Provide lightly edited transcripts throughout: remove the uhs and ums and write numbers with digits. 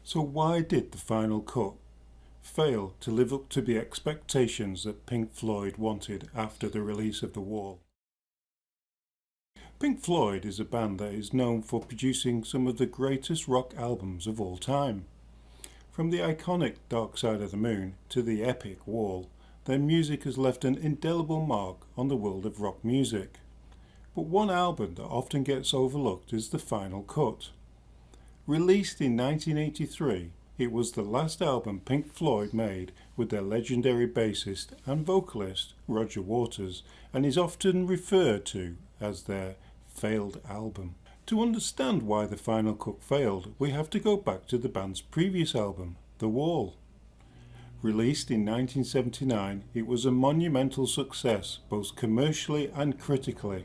So why did the final cut fail to live up to the expectations that Pink Floyd wanted after the release of The Wall? Pink Floyd is a band that is known for producing some of the greatest rock albums of all time. From the iconic Dark Side of the Moon to the epic Wall, their music has left an indelible mark on the world of rock music. But one album that often gets overlooked is the final cut. Released in 1983, it was the last album Pink Floyd made with their legendary bassist and vocalist Roger Waters, and is often referred to as their failed album. To understand why the final cut failed, we have to go back to the band's previous album, The Wall. Released in 1979, it was a monumental success both commercially and critically.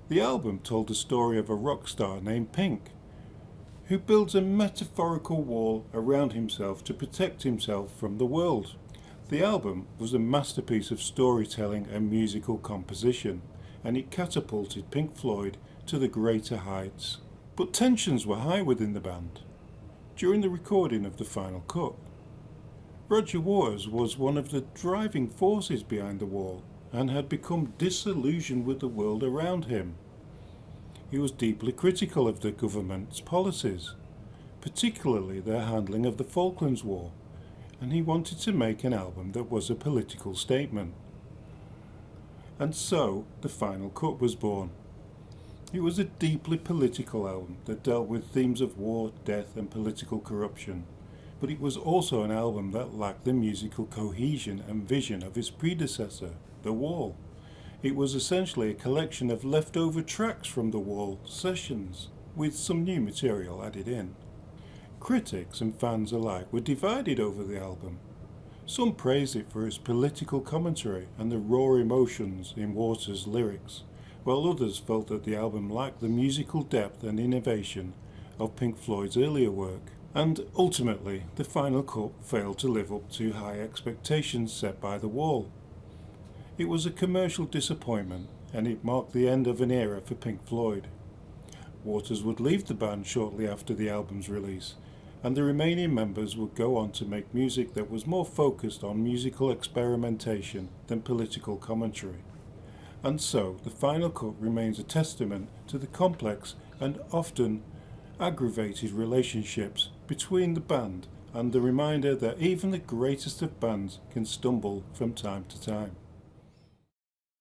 The album told the story of a rock star named Pink, who builds a metaphorical wall around himself to protect himself from the world. The album was a masterpiece of storytelling and musical composition, and it catapulted Pink Floyd to the greater heights. But tensions were high within the band. During the recording of the final cut, Roger Waters was one of the driving forces behind The Wall and had become disillusioned with the world around him. He was deeply critical of the government's policies, particularly their handling of the Falklands War, and he wanted to make an album that was a political statement. And so the final cut was born. It was a deeply political album that dealt with themes of war, death and political corruption, but it was also an album that lacked the musical cohesion and vision of its predecessor, The Wall. It was essentially a collection of leftover tracks from The Wall sessions, with some new material added in. Critics and fans alike were divided over the album. Some praised it for its political commentary and the raw emotions in Waters' lyrics, while others felt that the album lacked the musical depth and innovation of Pink Floyd's earlier work. And ultimately, the final cut failed to live up to high expectations set by The Wall. It was a commercial disappointment, and it marked the end of an era for Pink Floyd. Waters would leave the band shortly after the album's release, and the remaining members would go on to make music that was more focused on musical experimentation than political commentary. And so, the final cut remains a testament to the complex and often aggravated relationships between the band, and the reminder that even the greatest of bands can stumble from time to time.